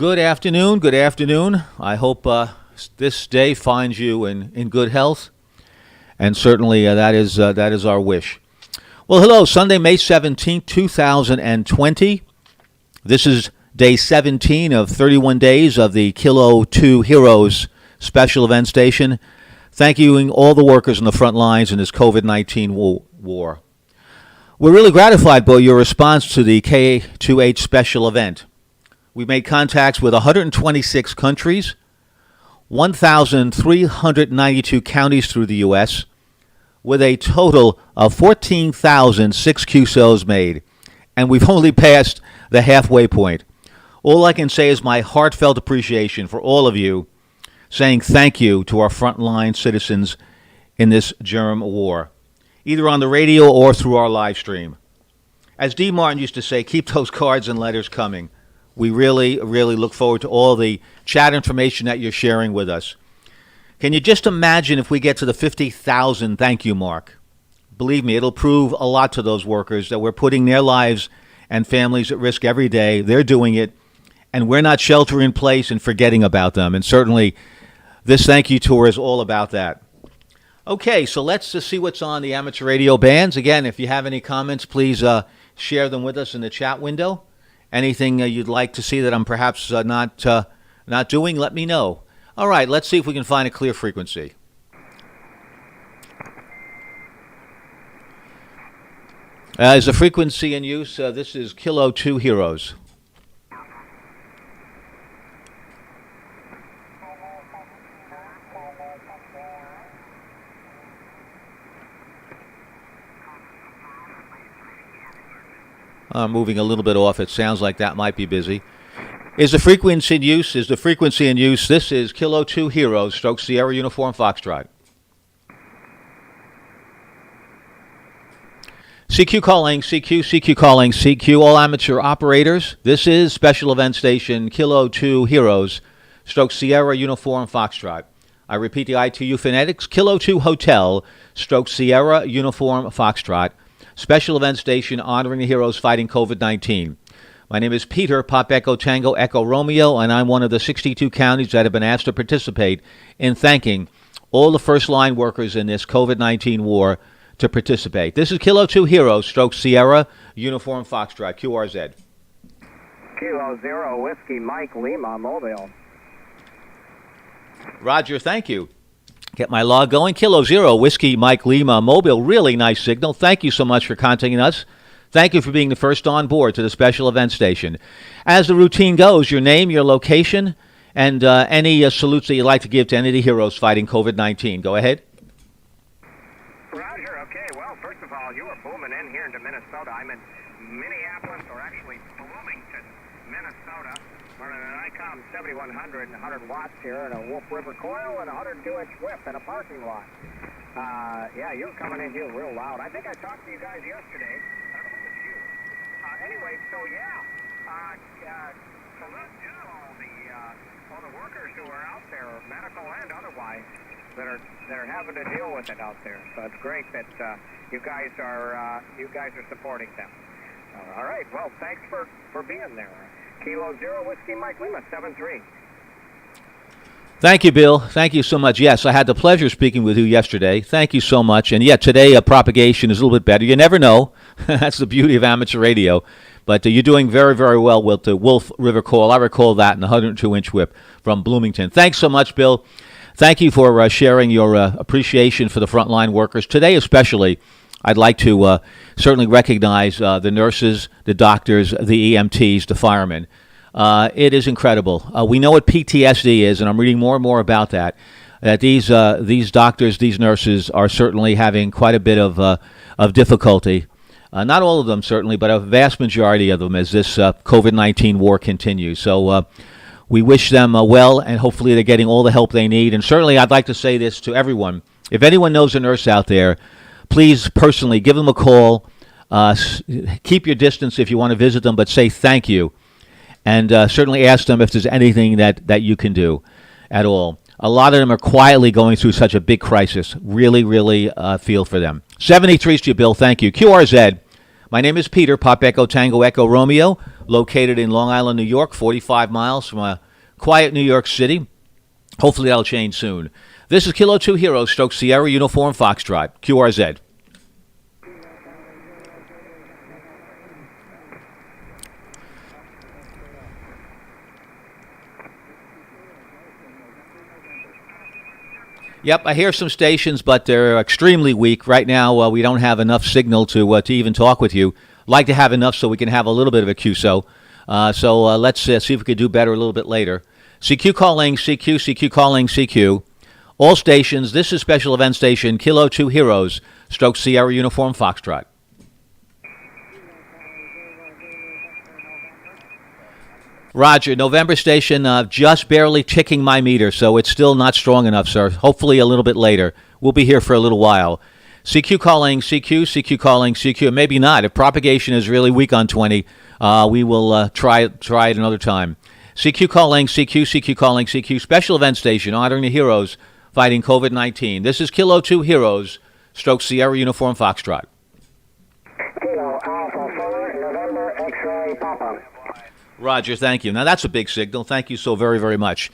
Good afternoon. Good afternoon. I hope this day finds you in good health, and certainly that is our wish. Well, hello. Sunday, May 17th, 2020. This is day 17 of 31 days of the Kilo 2 Heroes special event station. Thank you all the workers on the front lines in this COVID-19 war. We're really gratified by your response to the K2H special event. We made contacts with 126 countries, 1,392 counties through the U.S., with a total of 14,006 QSOs made, and we've only passed the halfway point. All I can say is my heartfelt appreciation for all of you, saying thank you to our frontline citizens in this germ war, either on the radio or through our live stream. As D. Martin used to say, keep those cards and letters coming. We really, really look forward to all the chat information that you're sharing with us. Can you just imagine if we get to the 50,000 thank you mark? Believe me, it'll prove a lot to those workers that we're putting their lives and families at risk every day. They're doing it, and we're not sheltering in place and forgetting about them. And certainly, this thank you tour is all about that. Okay, so let's just see what's on the amateur radio bands. Again, if you have any comments, please share them with us in the chat window. Anything you'd like to see that I'm perhaps not doing, let me know. All right, let's see if we can find a clear frequency. Is the frequency in use? This is Kilo 2 Heroes. Moving a little bit off. It sounds like that might be busy. Is the frequency in use? This is Kilo 2 Heroes, Stroke Sierra Uniform Foxtrot. CQ calling, CQ calling, CQ, all amateur operators. This is Special Event Station Kilo 2 Heroes, Stroke Sierra Uniform Foxtrot. I repeat the ITU phonetics, Kilo 2 Hotel, Stroke Sierra Uniform Foxtrot. Special event station honoring the heroes fighting COVID-19. My name is Peter, Pop Echo Tango Echo Romeo, and I'm one of the 62 counties that have been asked to participate in thanking all the first-line workers in this COVID-19 war to participate. This is Kilo 2 Heroes, Stroke Sierra, Uniform Foxtrot, QRZ. Kilo 0, Whiskey Mike Lima, Mobile. Roger, thank you. Get my log going. Kilo 0, Whiskey Mike Lima, Mobile. Really nice signal. Thank you so much for contacting us. Thank you for being the first on board to the special event station. As the routine goes, your name, your location, and any salutes that you'd like to give to any of the heroes fighting COVID-19. Go ahead. Roger. Okay. Well, first of all, you are booming in here into Minnesota. I'm in Minneapolis, or actually Bloomington, Minnesota. Running an ICOM 7100 and 100 watts here, and a Wolf River coil, and a 102-inch whip in a parking lot. Yeah, you're coming in here real loud. I think I talked to you guys yesterday. I don't know if it's you. Anyway, so yeah, salute to all the workers who are out there, medical and otherwise, that are having to deal with it out there. So it's great that you guys are supporting them. All right. Well, thanks for being there. Kilo 0, Whiskey Mike Lima, 7-3. Thank you, Bill. Thank you so much. Yes, I had the pleasure of speaking with you yesterday. Thank you so much. And yet today, propagation is a little bit better. You never know. That's the beauty of amateur radio. But you're doing very, very well with the Wolf River coil. I recall that in the 102-inch whip from Bloomington. Thanks so much, Bill. Thank you for sharing your appreciation for the frontline workers. Today especially, I'd like to certainly recognize the nurses, the doctors, the EMTs, the firemen. It is incredible. We know what PTSD is, and I'm reading more and more about that. That these doctors, these nurses are certainly having quite a bit of difficulty. Not all of them, certainly, but a vast majority of them as this COVID-19 war continues. So we wish them well, and hopefully they're getting all the help they need. And certainly I'd like to say this to everyone. If anyone knows a nurse out there, please personally give them a call. Keep your distance if you want to visit them, but say thank you. And certainly ask them if there's anything that you can do at all. A lot of them are quietly going through such a big crisis. Really, really feel for them. 73 to you, Bill. Thank you. QRZ. My name is Peter, Pop Echo Tango Echo Romeo, located in Long Island, New York, 45 miles from a quiet New York City. Hopefully that'll change soon. This is Kilo 2 Hero, Stroke Sierra Uniform Foxtrot, QRZ. Yep, I hear some stations, but they're extremely weak. Right now, we don't have enough signal to even talk with you. Like to have enough so we can have a little bit of a QSO. So let's see if we could do better a little bit later. CQ calling, CQ, CQ calling, CQ. All stations, this is Special Event Station, Kilo 2 Heroes, Stroke Sierra Uniform Foxtrot. Roger, November station, just barely ticking my meter, so it's still not strong enough, sir. Hopefully a little bit later. We'll be here for a little while. CQ calling, CQ, CQ calling, CQ. Maybe not. If propagation is really weak on 20, we will try it another time. CQ calling, CQ, CQ calling, CQ. Special event station honoring the heroes fighting COVID-19. This is Kilo 2 Heroes, Stroke Sierra Uniform Foxtrot. Kilo Alpha 4, November X-ray Papa. Roger, thank you. Now, that's a big signal. Thank you so very, very much.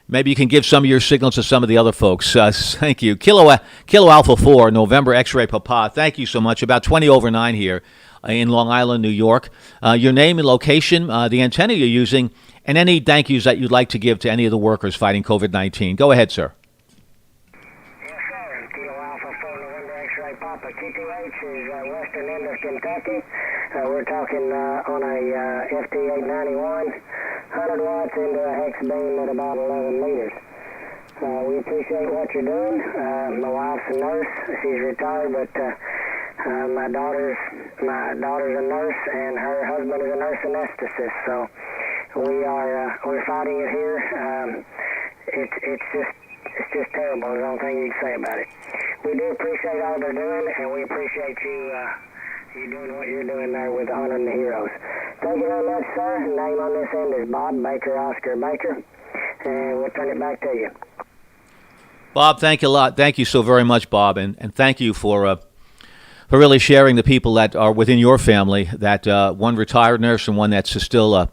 Maybe you can give some of your signals to some of the other folks. Thank you. Kilo Alpha 4, November X-ray Papa. Thank you so much. About 20 over 9 here in Long Island, New York. Your name and location, the antenna you're using, and any thank yous that you'd like to give to any of the workers fighting COVID-19. Go ahead, sir. Yes, sir. Kilo Alpha 4, November X-ray Papa. QTH is western end of Kentucky. We're talking on a FT891, 100 watts into a hex beam at about 11 meters. We appreciate what you're doing. My wife's a nurse. She's retired, but my daughter's a nurse, and her husband is a nurse anesthetist. So we're fighting it here. It's just terrible. There's the only thing you can say about it. We do appreciate all they're doing, and we appreciate you doing what you're doing there with honoring the heroes. Thank you very much, sir. Name on this end is Bob Baker, Oscar Baker, and we'll turn it back to you. Bob, thank you a lot. Thank you so very much, Bob, and thank you for really sharing the people that are within your family. That one retired nurse and one that's still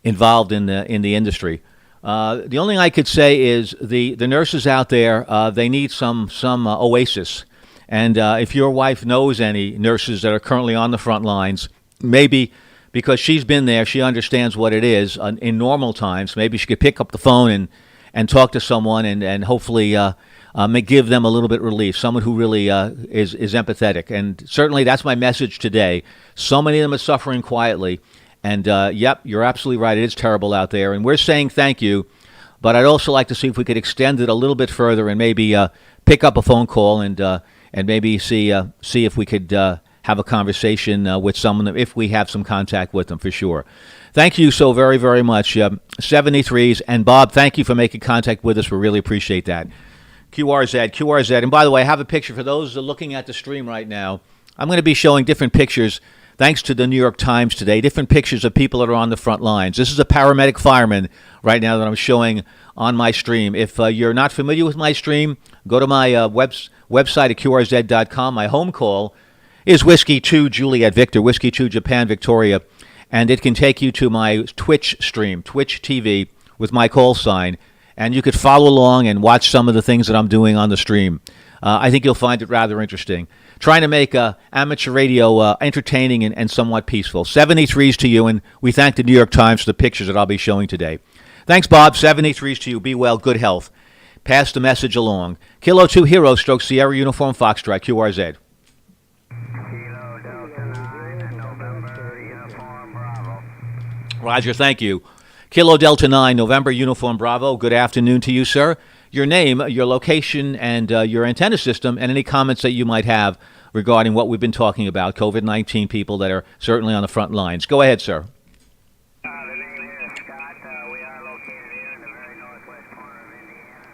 involved in the industry. The only thing I could say is the nurses out there, they need some oasis. And if your wife knows any nurses that are currently on the front lines, maybe because she's been there, she understands what it is in normal times. Maybe she could pick up the phone and talk to someone and hopefully give them a little bit of relief, someone who really is empathetic. And certainly that's my message today. So many of them are suffering quietly. And, yep, you're absolutely right. It is terrible out there. And we're saying thank you. But I'd also like to see if we could extend it a little bit further and maybe pick up a phone call and maybe see if we could have a conversation with someone if we have some contact with them for sure. Thank you so very, very much. 73s. And, Bob, thank you for making contact with us. We really appreciate that. QRZ. And, by the way, I have a picture for those looking at the stream right now. I'm going to be showing different pictures, thanks to the New York Times today, different pictures of people that are on the front lines. This is a paramedic fireman right now that I'm showing on my stream. If you're not familiar with my stream, go to my website at QRZ.com. My home call is Whiskey 2 Juliet Victor, Whiskey 2 Japan Victoria, and it can take you to my Twitch stream, Twitch TV, with my call sign, and you could follow along and watch some of the things that I'm doing on the stream. I think you'll find it rather interesting. Trying to make amateur radio entertaining and somewhat peaceful. 73s to you, and we thank the New York Times for the pictures that I'll be showing today. Thanks, Bob. 73s to you. Be well. Good health. Pass the message along. Kilo 2 Hero, Stroke Sierra Uniform Foxtrot, QRZ. Kilo Delta 9, November Uniform Bravo. Roger, thank you. Kilo Delta 9, November Uniform Bravo. Good afternoon to you, sir. Your name, your location, and your antenna system, and any comments that you might have regarding what we've been talking about, COVID-19 people that are certainly on the front lines. Go ahead, sir. The name here is Scott. We are located here in the very northwest corner of Indiana.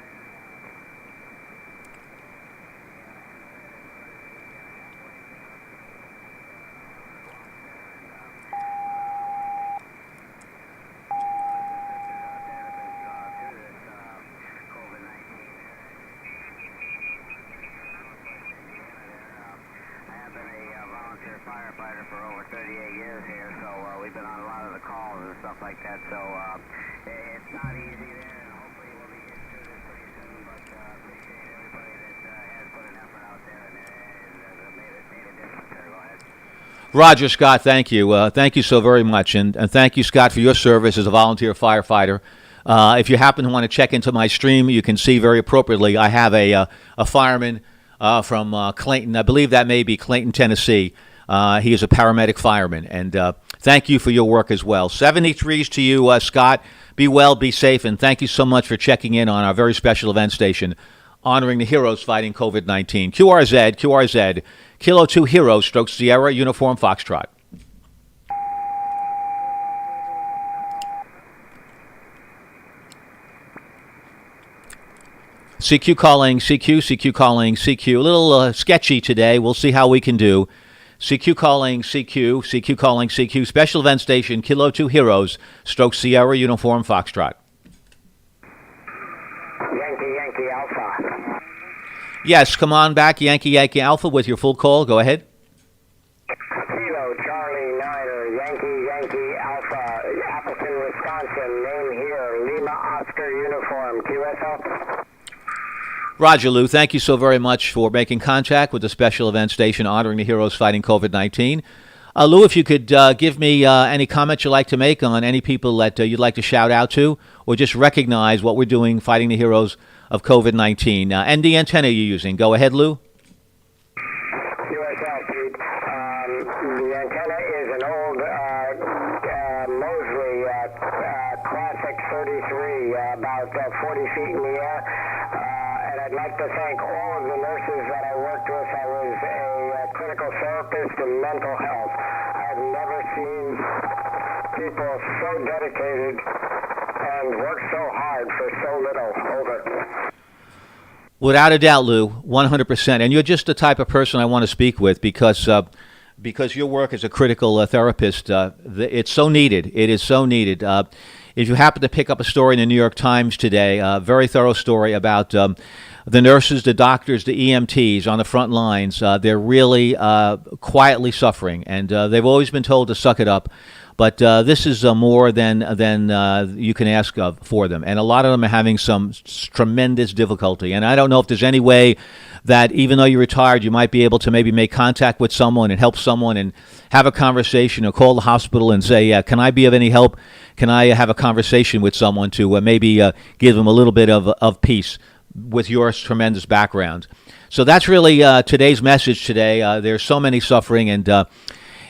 Firefighter for over like that. So it's not easy there, and hopefully we'll be getting through this pretty soon. But appreciate everybody that has put an effort out there and made a difference there. Go ahead. Roger, Scott, thank you. Thank you so very much. And thank you, Scott, for your service as a volunteer firefighter. If you happen to want to check into my stream, you can see very appropriately I have a fireman from Clayton. I believe that may be Clayton, Tennessee. He is a paramedic fireman. And thank you for your work as well. 73s to you, Scott. Be well, be safe, and thank you so much for checking in on our very special event station honoring the heroes fighting COVID-19. QRZ, Kilo 2 Heroes, Stroke Sierra, Uniform Foxtrot. CQ calling, CQ calling, CQ. A little sketchy today. We'll see how we can do. CQ calling, CQ calling, CQ. Special event station, Kilo 2 Heroes, Stroke Sierra, Uniform Foxtrot. Yankee Alpha. Yes, come on back, Yankee Alpha, with your full call. Go ahead. Kilo Charlie Niner, Yankee Alpha, Appleton, Wisconsin. Name here, Lima Oscar Uniform, QSL. Roger, Lou, thank you so very much for making contact with the special event station honoring the heroes fighting COVID-19. Lou, if you could give me any comments you'd like to make on any people that you'd like to shout out to, or just recognize what we're doing fighting the heroes of COVID-19. And the antenna you're using. Go ahead, Lou. QSL, Pete. The antenna is an old Mosley Classic 33, about 40 feet in the air. And I'd like to thank all of the nurses that I worked with. I was a clinical therapist in mental health. I've never seen people so dedicated and work so hard for so little. Over. Without a doubt, Lou, 100%. And you're just the type of person I want to speak with because your work as a critical therapist, it's so needed. It is so needed. If you happen to pick up a story in the New York Times today, a very thorough story about the nurses, the doctors, the EMTs on the front lines, they're really quietly suffering, and they've always been told to suck it up. But this is more than you can ask of for them. And a lot of them are having some tremendous difficulty. And I don't know if there's any way that even though you're retired, you might be able to maybe make contact with someone and help someone and have a conversation or call the hospital and say, can I be of any help? Can I have a conversation with someone to maybe give them a little bit of peace with your tremendous background? So that's really today's message today. There's so many suffering, and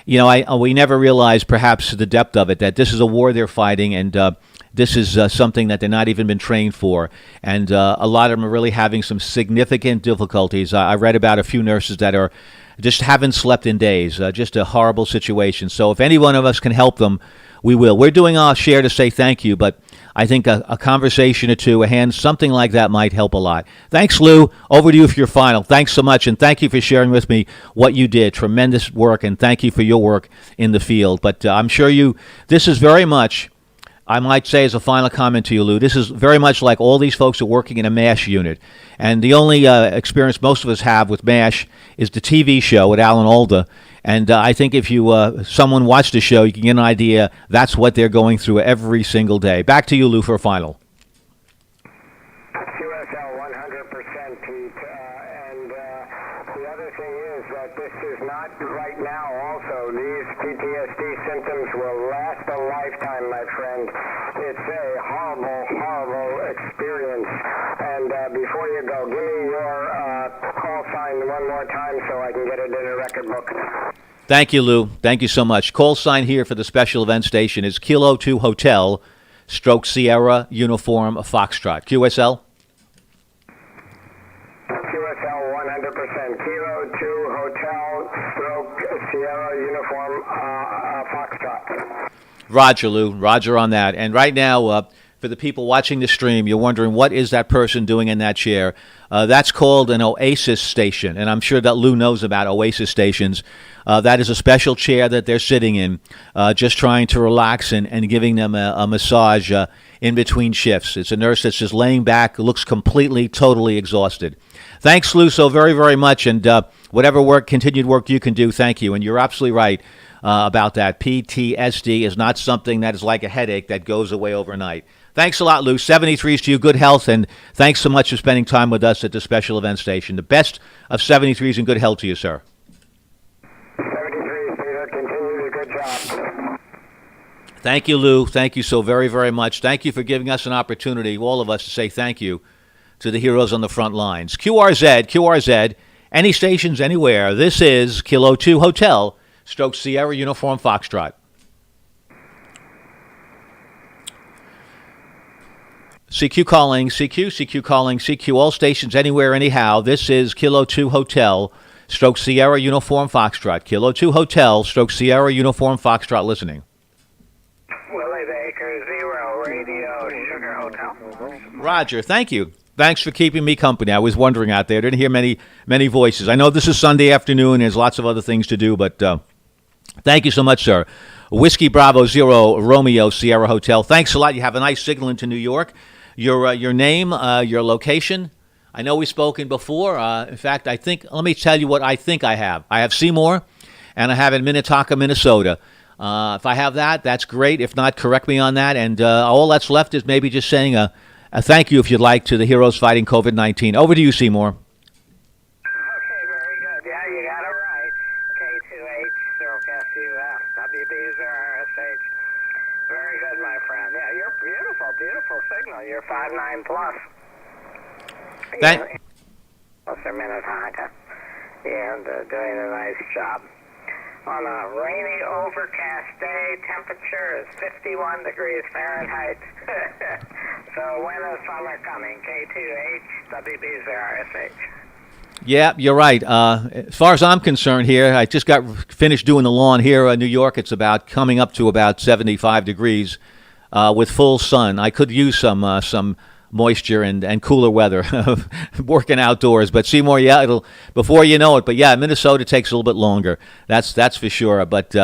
we never realize perhaps the depth of it, that this is a war they're fighting, and this is something that they're not even been trained for. And a lot of them are really having some significant difficulties. I read about a few nurses that are just haven't slept in days, just a horrible situation. So if any one of us can help them, we will. We're doing our share to say thank you, but I think a conversation or two, a hand, something like that might help a lot. Thanks, Lou. Over to you for your final. Thanks so much, and thank you for sharing with me what you did. Tremendous work, and thank you for your work in the field. But I'm sure this is very much, I might say as a final comment to you, Lou, this is very much like all these folks are working in a MASH unit. And the only experience most of us have with MASH is the TV show with Alan Alda. And I think if someone watched the show, you can get an idea that's what they're going through every single day. Back to you, Lou, for a final. QSL 100%, Pete. And the other thing is that this is not right now also. These PTSD symptoms will last a lifetime, my friend. It's a horrible, horrible experience. And before you go, give me your call sign one more time so I can get it in a record book. Thank you, Lou. Thank you so much. Call sign here for the special event station is Kilo 2 Hotel, Stroke Sierra, Uniform Foxtrot. QSL? QSL 100%. Kilo 2 Hotel, Stroke Sierra, Uniform Foxtrot. Roger, Lou. Roger on that. And right now, for the people watching the stream, you're wondering what is that person doing in that chair. That's called an Oasis station, and I'm sure that Lou knows about Oasis stations. That is a special chair that they're sitting in, just trying to relax and giving them a massage in between shifts. It's a nurse that's just laying back, looks completely, totally exhausted. Thanks, Lou, so very, very much, and whatever continued work you can do, thank you. And you're absolutely right. about that. PTSD is not something that is like a headache that goes away overnight. Thanks a lot, Lou. 73s to you, good health, and thanks so much for spending time with us at the special event station. The best of 73s and good health to you, sir. 73, Peter. Continue the good job. Thank you, Lou. Thank you so very, very much. Thank you for giving us an opportunity, all of us, to say thank you to the heroes on the front lines. QRZ, any stations, anywhere. This is Kilo 2 Hotel, Stroke Sierra Uniform Foxtrot. CQ calling, CQ calling, CQ, all stations, anywhere, anyhow. This is Kilo 2 Hotel, Stroke Sierra Uniform Foxtrot. Kilo 2 Hotel, Stroke Sierra Uniform Foxtrot listening. Willie Baker, 0, Radio Sugar Hotel. Roger, thank you. Thanks for keeping me company. I was wondering out there. Didn't hear many voices. I know this is Sunday afternoon. There's lots of other things to do, but thank you so much, sir. Whiskey Bravo 0, Romeo Sierra Hotel. Thanks a lot. You have a nice signal into New York. Your name, your location. I know we've spoken before. In fact, let me tell you what I think I have. I have Seymour, and I have in Minnetonka, Minnesota. If I have that, that's great. If not, correct me on that. And all that's left is maybe just saying a thank you, if you'd like, to the heroes fighting COVID-19. Over to you, Seymour. Okay, very good. Yeah, you got it right. K2H, Stroke SUF, WB0RSH. Very good, my friend. Yeah, you're beautiful signal. You're 5.9 plus. Plus or Minnetonka. And doing a nice job. On a rainy, overcast day, temperature is 51 degrees Fahrenheit. So when is summer coming? K2H, WB0RSH. Yeah, you're right. As far as I'm concerned here, I just got finished doing the lawn here in New York. It's about coming up to about 75 degrees with full sun. I could use some moisture and cooler weather working outdoors. But Seymour, yeah, it'll before you know it. But yeah, Minnesota takes a little bit longer. That's for sure. But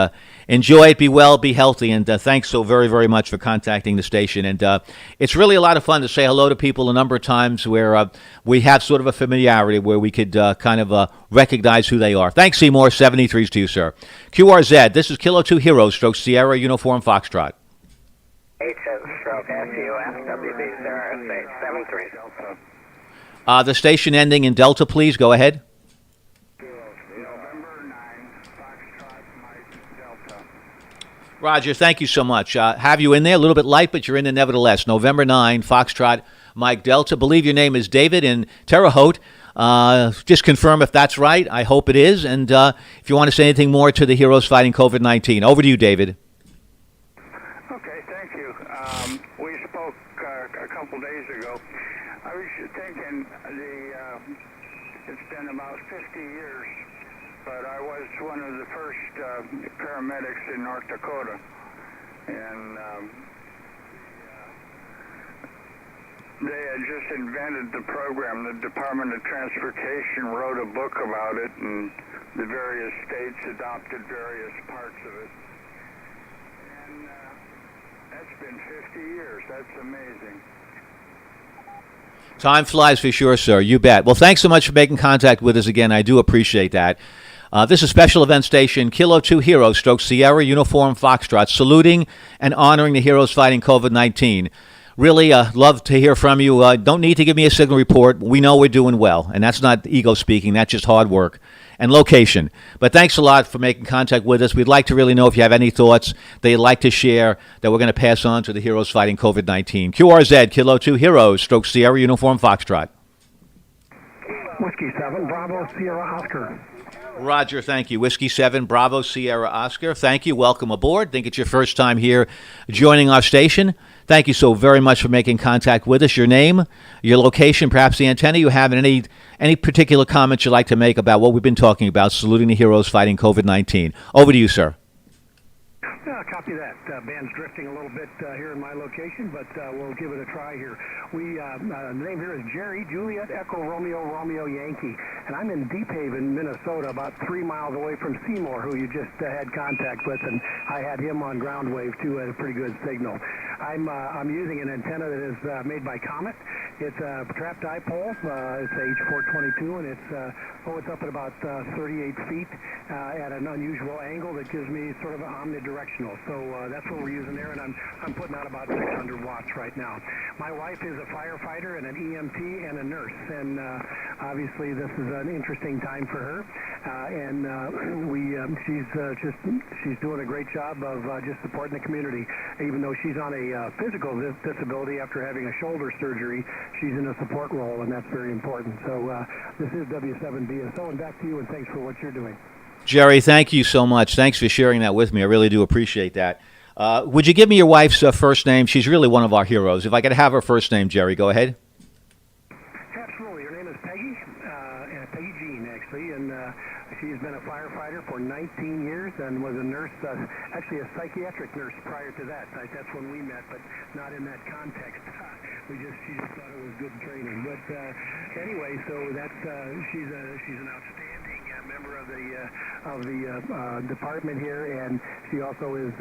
enjoy it, be well, be healthy, and thanks so very, very much for contacting the station. And it's really a lot of fun to say hello to people a number of times where we have sort of a familiarity where we could kind of recognize who they are. Thanks, Seymour. 73s to you, sir. QRZ, this is Kilo 2 Heroes, Stroke Sierra Uniform Foxtrot. H Stroke SUF, WB0RSH, 73. The station ending in Delta, please. Go ahead. November 9, Foxtrot, Mike, Delta. Roger, thank you so much. Have you in there? A little bit light, but you're in there nevertheless. November 9, Foxtrot, Mike Delta. Believe your name is David in Terre Haute. Just confirm if that's right. I hope it is. And if you want to say anything more to the heroes fighting COVID-19. Over to you, David. Okay, thank you. We spoke a couple days ago. I was thinking it's been about 50 years, but I was one of the first paramedics in North Dakota, and they had just invented the program. The Department of Transportation wrote a book about it, and the various states adopted various parts of it. And that's been 50 years. That's amazing. Time flies for sure, sir. You bet. Well, thanks so much for making contact with us again. I do appreciate that. This is Special Event Station, Kilo 2 Heroes, Stroke Sierra Uniform Foxtrot, saluting and honoring the heroes fighting COVID-19. Really love to hear from you. Don't need to give me a signal report. We know we're doing well, and that's not ego speaking. That's just hard work and location. But thanks a lot for making contact with us. We'd like to really know if you have any thoughts that you'd like to share that we're going to pass on to the heroes fighting COVID-19. QRZ, Kilo 2 Heroes, Stroke Sierra Uniform Foxtrot. Whiskey 7, Bravo, Sierra, Oscar. Roger, thank you. Whiskey 7, Bravo, Sierra, Oscar. Thank you. Welcome aboard. Think it's your first time here joining our station. Thank you so very much for making contact with us. Your name, your location, perhaps the antenna you have, and any particular comments you'd like to make about what we've been talking about, saluting the heroes fighting COVID-19. Over to you, sir. Copy that. Band's drifting a little bit here in my location, but we'll give it a try here. The name here is Jerry, Juliet, Echo, Romeo, Romeo, Yankee. And I'm in Deep Haven, Minnesota, about 3 miles away from Seymour, who you just had contact with, and I had him on ground wave, too, at a pretty good signal. I'm using an antenna that is made by Comet. It's a trap dipole. It's a H422, and it's up at about 38 feet at an unusual angle that gives me sort of omnidirectional. So that's what we're using there, and I'm putting out about 600 watts right now. My wife is a firefighter and an EMT and a nurse, and obviously this is an interesting time for her. She's doing a great job of just supporting the community. Even though she's on a physical disability after having a shoulder surgery, she's in a support role, and that's very important. So this is W7BSO, and back to you, and thanks for what you're doing. Jerry, thank you so much. Thanks for sharing that with me. I really do appreciate that. Would you give me your wife's first name? She's really one of our heroes. If I could have her first name, Jerry, go ahead. Absolutely. Her name is Peggy, Peggy Jean, actually, and she's been a firefighter for 19 years and was a nurse, actually a psychiatric nurse prior to that. That's when we met, but not in that context. She just thought it was good training. But anyway, so that's she's an outstanding member of the department here, and she also is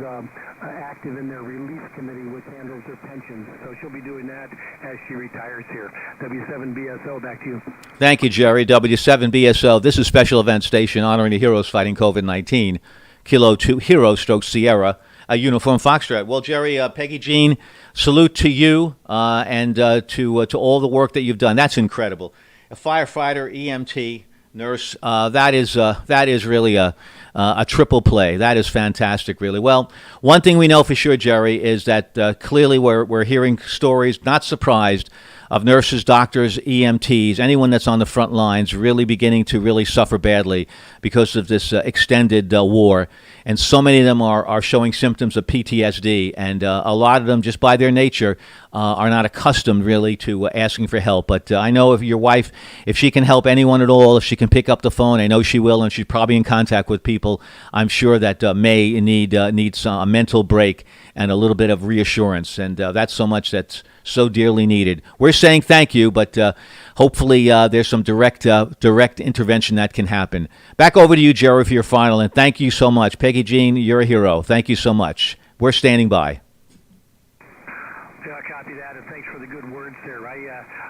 active in their relief committee, which handles their pensions. So she'll be doing that as she retires here. W7BSO, back to you. Thank you, Jerry. W7BSO. This is Special Event Station honoring the heroes fighting COVID-19. Kilo 2 Hero / Sierra. A Uniform Foxtrot. Well, Jerry, Peggy Jean, salute to you and to all the work that you've done. That's incredible. A firefighter, EMT, nurse. That is really a triple play. That is fantastic, really. Well, one thing we know for sure, Jerry, is that clearly we're hearing stories. Not surprised. Of nurses, doctors, EMTs, anyone that's on the front lines really beginning to really suffer badly because of this extended war. And so many of them are showing symptoms of PTSD. And a lot of them, just by their nature, are not accustomed really to asking for help. But I know if your wife, if she can help anyone at all, if she can pick up the phone, I know she will, and she's probably in contact with people, I'm sure that may need a mental break and a little bit of reassurance. And that's so much that's so dearly needed. We're saying thank you, but hopefully there's some direct intervention that can happen. Back over to you, Jerry, for your final, and thank you so much. Peggy Jean, you're a hero. Thank you so much. We're standing by. Copy that, and thanks for the good words there.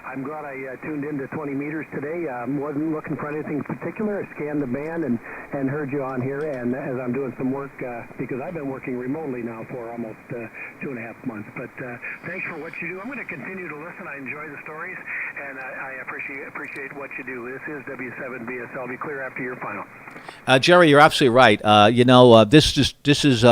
I'm glad I tuned into 20 meters today. Wasn't looking for anything particular. I scanned the band and heard you on here, and as I'm doing some work, because I've been working remotely now for almost 2.5 months. But thanks for what you do. I'm going to continue to listen. I enjoy the stories, and I appreciate what you do. This is W7BSL. I'll be clear after your final. Jerry, you're absolutely right. This is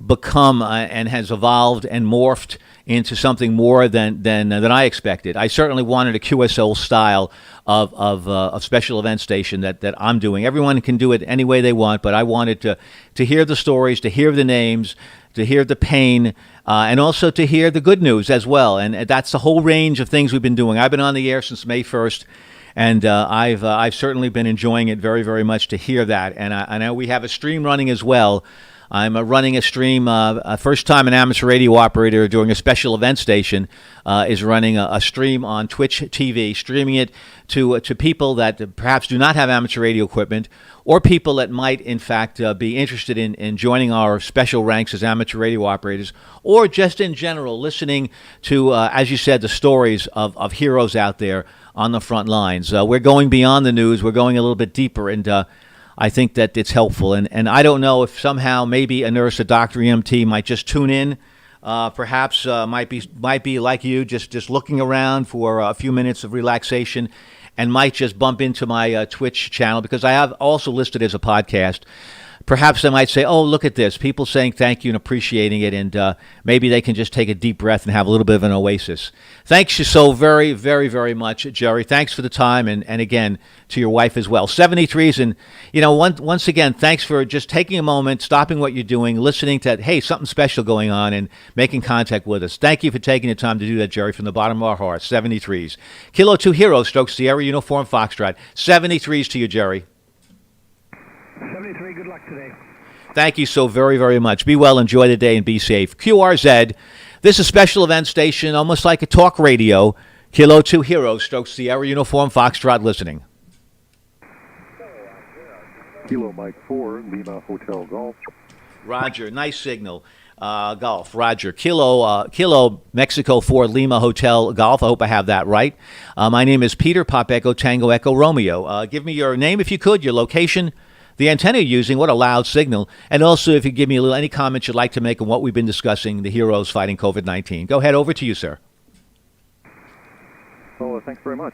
become and has evolved and morphed into something more than I expected. I certainly wanted a QSL style of special event station that I'm doing. Everyone can do it any way they want, but I wanted to hear the stories, to hear the names, to hear the pain, and also to hear the good news as well. And that's the whole range of things we've been doing. I've been on the air since May 1st. And I've certainly been enjoying it very, very much to hear that. And I know we have a stream running as well. I'm running a stream. First time an amateur radio operator doing a special event station is running a stream on Twitch TV, streaming it to people that perhaps do not have amateur radio equipment, or people that might, in fact, be interested in joining our special ranks as amateur radio operators, or just in general listening to, as you said, the stories of heroes out there on the front lines. We're going beyond the news. We're going a little bit deeper, and I think that it's helpful. And I don't know if somehow maybe a nurse, a doctor, EMT might just tune in. Perhaps might be like you, just looking around for a few minutes of relaxation, and might just bump into my Twitch channel, because I have also listed as a podcast. Perhaps they might say, oh, look at this. People saying thank you and appreciating it, and maybe they can just take a deep breath and have a little bit of an oasis. Thanks you so very, very, very much, Jerry. Thanks for the time, and again, to your wife as well. 73s, and, once again, thanks for just taking a moment, stopping what you're doing, listening to, hey, something special going on, and making contact with us. Thank you for taking the time to do that, Jerry, from the bottom of our hearts. 73s. Kilo 2 Hero / Sierra Uniform Foxtrot. 73s to you, Jerry. 73, good luck today. Thank you so very, very much. Be well, enjoy the day, and be safe. QRZ, this is Special Event Station, almost like a talk radio. Kilo 2 Hero / Sierra Uniform Foxtrot listening. Kilo Mike 4, Lima Hotel Golf. Roger, nice signal. Golf. Roger. Kilo Mexico 4 Lima Hotel Golf. I hope I have that right. My name is Peter, Pop Echo Tango Echo Romeo. Give me your name if you could, your location, the antenna you're using, what a loud signal, and also if you give me any comments you'd like to make on what we've been discussing, the heroes fighting COVID-19. Go ahead, over to you, sir. Well, thanks very much.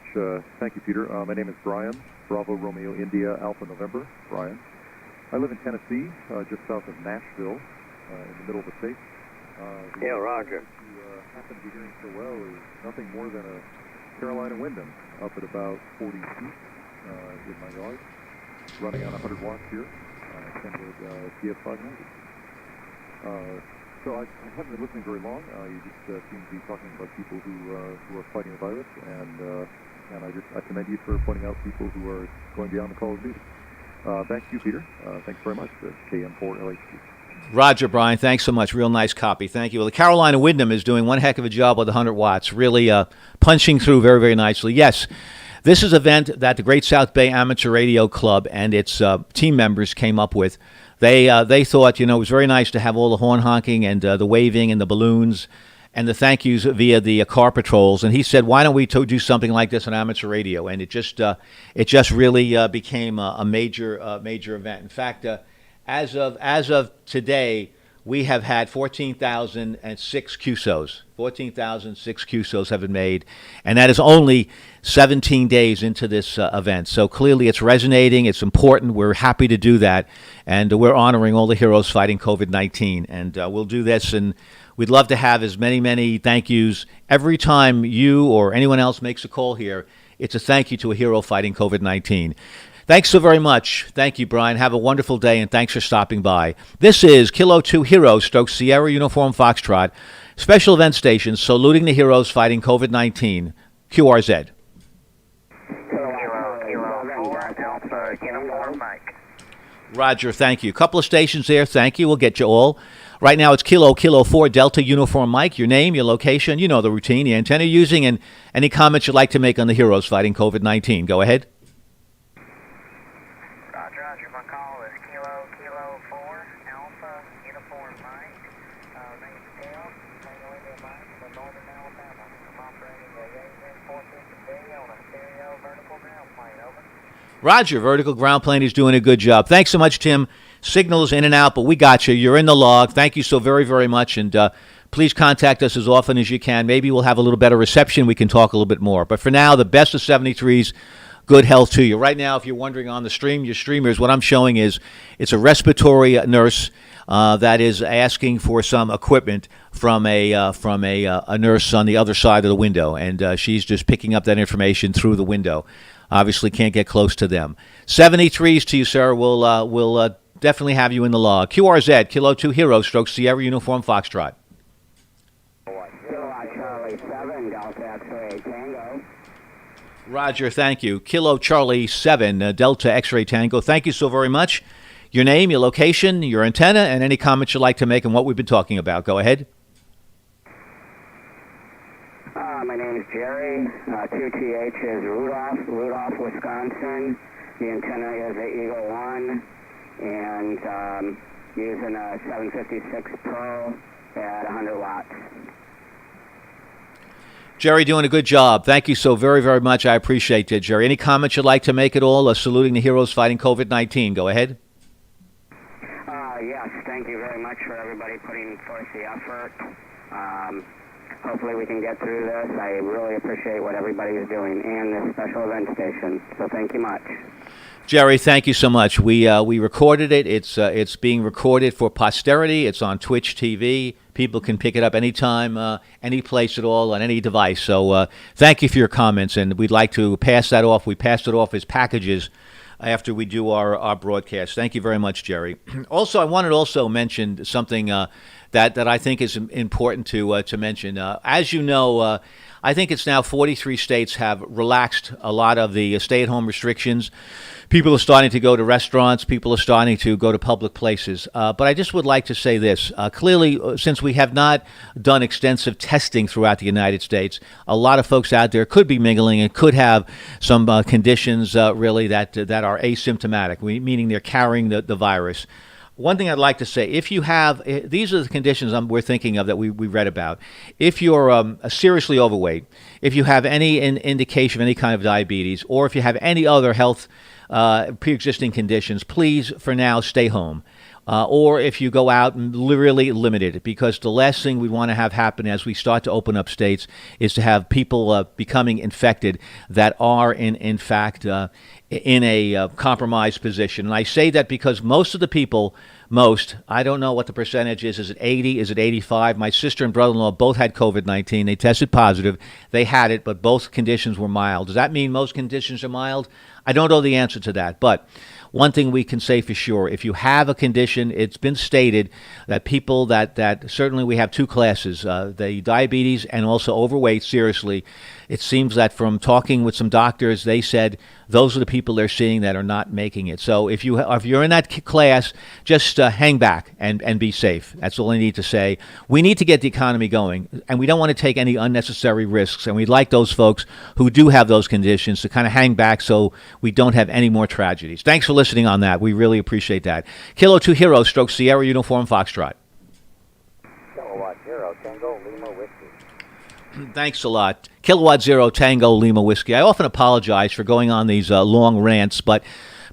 Thank you, Peter. My name is Brian, Bravo Romeo India Alpha November, Brian. I live in Tennessee, just south of Nashville, in the middle of the state. Yeah, Roger. You happen to be hearing so well is nothing more than a Carolina Wyndham up at about 40 feet in my yard, running on 100 watts here, Kenwood TF590. So I haven't been listening very long. You just seem to be talking about people who are fighting the virus, and I commend you for pointing out people who are going beyond the call of duty. Thank you, Peter. Thanks very much. KM4LHC. Roger, Brian. Thanks so much. Real nice copy. Thank you. Well, the Carolina Wyndham is doing one heck of a job with 100 watts, really punching through very, very nicely. Yes, this is an event that the Great South Bay Amateur Radio Club and its team members came up with. They thought, it was very nice to have all the horn honking and the waving and the balloons and the thank yous via the car patrols. And he said, why don't we do something like this on amateur radio? And it just really became a major event. In fact, as of today, we have had 14,006 QSOs. 14,006 QSOs have been made, and that is only 17 days into this event. So clearly it's resonating, it's important, we're happy to do that, and we're honoring all the heroes fighting COVID-19. And we'll do this, and we'd love to have as many thank yous. Every time you or anyone else makes a call here, it's a thank you to a hero fighting COVID-19. Thanks so very much. Thank you, Brian. Have a wonderful day, and thanks for stopping by. This is Kilo 2 Hero Stroke Sierra Uniform Foxtrot, special event station saluting the heroes fighting COVID-19, QRZ. Roger, thank you. Couple of stations there. Thank you. We'll get you all. Right now it's Kilo 4 Delta Uniform Mike. Your name, your location, you know the routine, the antenna using, and any comments you'd like to make on the heroes fighting COVID-19. Go ahead. Roger, my call is Kilo 4 Alpha Uniform Mike. Name's Tim, Tango India Mike from Northern Alabama. I'm operating a AZ 450B on a stereo vertical ground plane, over. Roger, vertical ground plane is doing a good job. Thanks so much, Tim. Signals in and out, but we got you. You're in the log. Thank you so very, very much. And please contact us as often as you can. Maybe we'll have a little better reception. We can talk a little bit more. But for now, the best of 73s. Good health to you. Right now, if you're wondering on the stream, your streamers, what I'm showing is it's a respiratory nurse that is asking for some equipment from a nurse on the other side of the window, and she's just picking up that information through the window. Obviously, can't get close to them. 73s to you, sir. We'll definitely have you in the log. QRZ, Kilo 2 Hero Stroke Sierra Uniform Foxtrot. Charlie 7, Delta X-Ray Tango. Roger, thank you. Kilo Charlie 7, Delta X-Ray Tango. Thank you so very much. Your name, your location, your antenna, and any comments you'd like to make on what we've been talking about. Go ahead. My name is Jerry. 2TH is Rudolph, Wisconsin. The antenna is a Eagle 1, and using a 756 Pro at 100 watts. Jerry, doing a good job. Thank you so very, very much. I appreciate it, Jerry. Any comments you'd like to make at all? Saluting the heroes fighting COVID-19. Go ahead. Yes, thank you very much for everybody putting forth the effort. Hopefully we can get through this. I really appreciate what everybody is doing and this special event station. So thank you much. Jerry, thank you so much. We recorded it. It's being recorded for posterity. It's on Twitch TV. People can pick it up anytime, any place at all, on any device. So thank you for your comments, and we'd like to pass that off. We passed it off as packages after we do our broadcast. Thank you very much, Jerry. Also, I wanted to also mention something that I think is important to mention. As you know, I think it's now 43 states have relaxed a lot of the stay-at-home restrictions. People are starting to go to restaurants. People are starting to go to public places. But I just would like to say this. Clearly, since we have not done extensive testing throughout the United States, a lot of folks out there could be mingling and could have some conditions really that are asymptomatic, meaning they're carrying the virus. one thing I'd like to say, if you have, these are the conditions we're thinking of that we read about. If you're seriously overweight, if you have any indication of any kind of diabetes, or if you have any other health pre-existing conditions, please, for now, stay home. Or if you go out and really limit it, because the last thing we want to have happen as we start to open up states is to have people becoming infected that are in fact in a compromised position. And I say that because most of the people, I don't know what the percentage is it 80, is it 85? My sister and brother-in-law both had COVID-19. They tested positive. They had it, but both conditions were mild. Does that mean most conditions are mild? I don't know the answer to that, but one thing we can say for sure, if you have a condition, it's been stated that people that certainly we have two classes, the diabetes and also overweight, seriously. It seems that from talking with some doctors, they said those are the people they're seeing that are not making it. So if you're in that class, just hang back and be safe. That's all I need to say. We need to get the economy going, and we don't want to take any unnecessary risks. And we'd like those folks who do have those conditions to kind of hang back so we don't have any more tragedies. Thanks for listening on that. We really appreciate that. Kilo 2 Hero Stroke Sierra Uniform Foxtrot. Kilowatt Zero Tango Lima Whiskey. Thanks a lot. Kilowatt Zero Tango Lima Whiskey. I often apologize for going on these long rants, but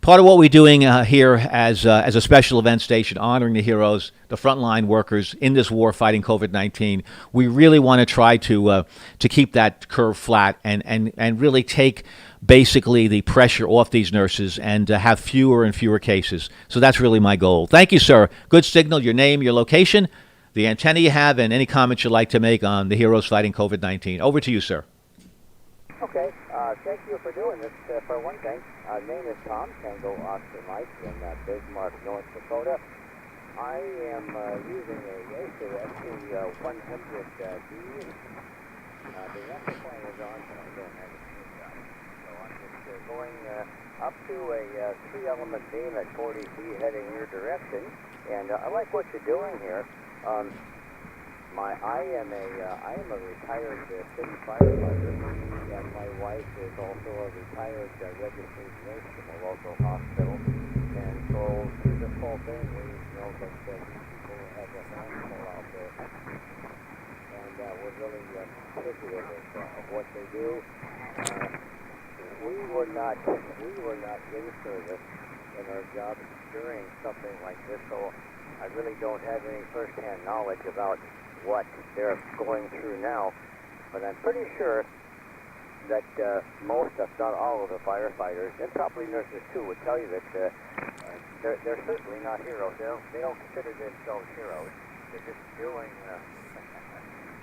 part of what we're doing here as a special event station, honoring the heroes, the frontline workers in this war fighting COVID-19, we really want to try to keep that curve flat and really take basically the pressure off these nurses and have fewer and fewer cases. So that's really my goal. Thank you, sir. Good signal, your name, your location, the antenna you have, and any comments you'd like to make on the heroes fighting COVID-19. Over to you, sir. Okay, thank you for doing this. For one thing, name is Tom, Tango Oscar Mike in Bismarck, North Dakota. I am using a Yaesu SC100D. The amplifier is on, but I don't have it tuned up. So I'm just going up to a 3-element beam at 40 feet heading your direction. And I like what you're doing here. I am a retired city firefighter, and my wife is also a retired registered nurse from a local hospital. And so through this whole thing, we know that people have a handful out there, and we're really appreciative of what they do. We were not in service in our jobs during something like this, so I really don't have any first-hand knowledge about what they're going through now, but I'm pretty sure that most, if not all, of the firefighters, and probably nurses too, would tell you that they're certainly not heroes. They don't consider themselves heroes. They're just doing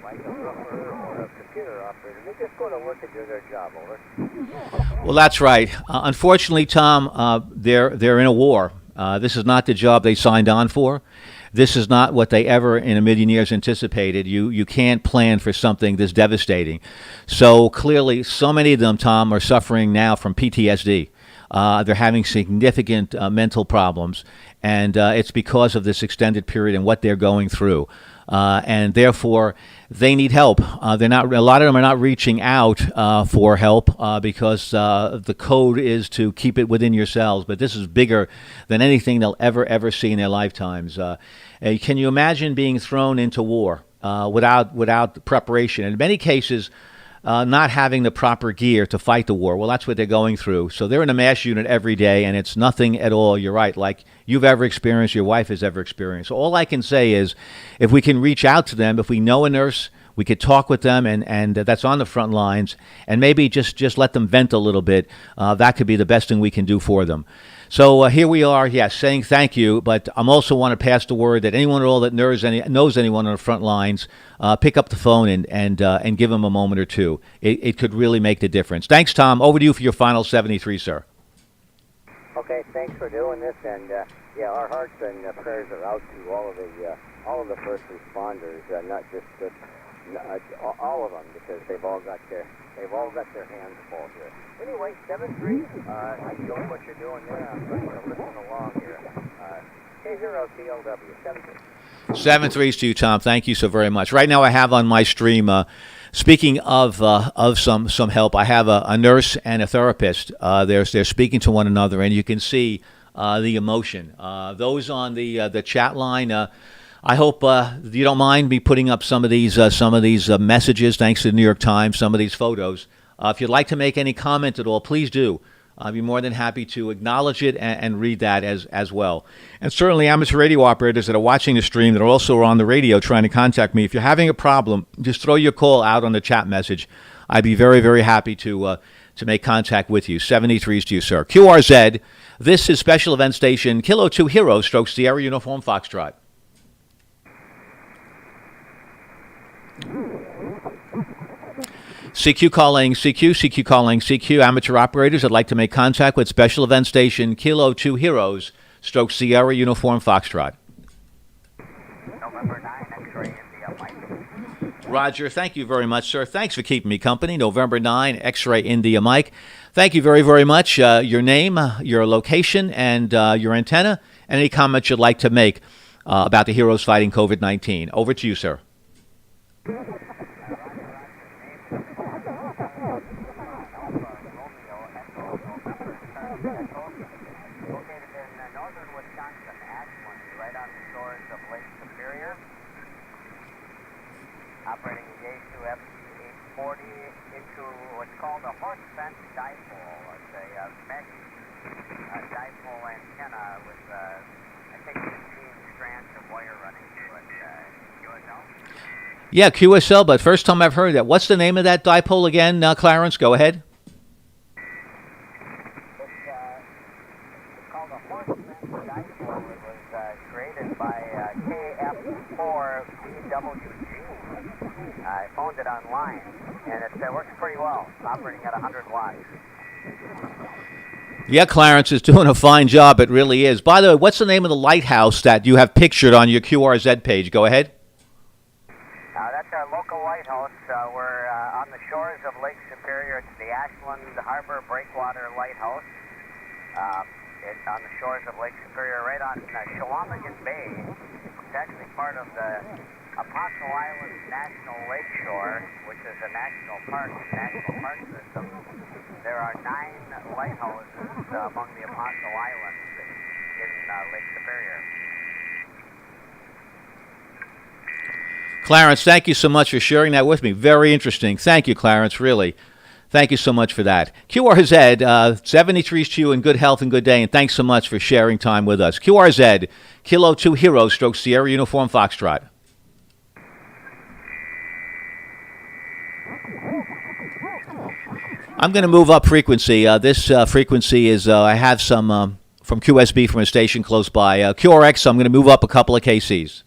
like a roofer or a computer operator. They just go to work and do their job. Over. Well, that's right. Unfortunately, Tom, they're in a war. This is not the job they signed on for. This is not what they ever in a million years anticipated. You can't plan for something this devastating. So clearly, so many of them, Tom, are suffering now from PTSD. They're having significant mental problems, and it's because of this extended period and what they're going through. And therefore, they need help. A lot of them are not reaching out for help because the code is to keep it within yourselves. But this is bigger than anything they'll ever see in their lifetimes. Can you imagine being thrown into war without preparation? In many cases, not having the proper gear to fight the war. Well, that's what they're going through. So they're in a mass unit every day, and it's nothing at all, you're right, like you've ever experienced, your wife has ever experienced. So all I can say is if we can reach out to them, if we know a nurse, we could talk with them, and that's on the front lines, and maybe just let them vent a little bit. That could be the best thing we can do for them. So here we are, yes, saying thank you, but I also want to pass the word that anyone at all that knows anyone on the front lines, pick up the phone and give them a moment or two. It could really make the difference. Thanks, Tom. Over to you for your final 73, sir. Okay, thanks for doing this, and our hearts and prayers are out to all of the first responders, not just all of them, because they've all got their hands full here. Anyway, 7-3, I enjoy what you're doing there. I'm going to listen along here. K0 TLW, 7-3. 7-3 to you, Tom. Thank you so very much. Right now I have on my stream, speaking of some help, I have a nurse and a therapist. They're speaking to one another, and you can see the emotion. Those on the chat line, I hope you don't mind me putting up some of these messages. Thanks to the New York Times, some of these photos. If you'd like to make any comment at all, please do. I'd be more than happy to acknowledge it and read that as well. And certainly amateur radio operators that are watching the stream that are also on the radio trying to contact me, if you're having a problem, just throw your call out on the chat message. I'd be very, very happy to make contact with you. 73s to you, sir. QRZ, this is Special Event Station Kilo 2 Hero Stroke Sierra Uniform Foxtrot. CQ calling CQ calling CQ. Amateur operators that'd like to make contact with Special Event Station Kilo 2 Heroes, Stroke Sierra Uniform Foxtrot. November 9, X-ray India, Mike. Roger, thank you very much, sir. Thanks for keeping me company. November 9, X-ray India, Mike. Thank you very, very much. Your name, your location, and your antenna, and any comments you'd like to make about the heroes fighting COVID-19. Over to you, sir. Operating a Yaesu FT-840 into what's called a horse-fence dipole. It's a mesh dipole antenna with, I think, 15 strands of wire running to it. QSL? Yeah, QSL, but first time I've heard that. What's the name of that dipole again, Clarence? Go ahead. It's called a horse-fence dipole. It was created by KF4BWG. I phoned it online, and it works pretty well, operating at 100 watts. Yeah, Clarence is doing a fine job. It really is. By the way, what's the name of the lighthouse that you have pictured on your QRZ page? Go ahead. That's our local lighthouse. We're on the shores of Lake Superior. It's the Ashland Harbor Breakwater Lighthouse. It's on the shores of Lake Superior, right on Chequamegon Bay. It's actually part of the Apostle Island National Lakeshore, which is a national park system. There are 9 lighthouses among the Apostle Islands in Lake Superior. Clarence, thank you so much for sharing that with me. Very interesting. Thank you, Clarence, really. Thank you so much for that. QRZ, 73s to you in good health and good day, and thanks so much for sharing time with us. QRZ, Kilo 2 Hero, Stroke Sierra Uniform Foxtrot. I'm going to move up frequency. This frequency is, I have some from QSB from a station close by. QRX, so I'm going to move up a couple of KCs.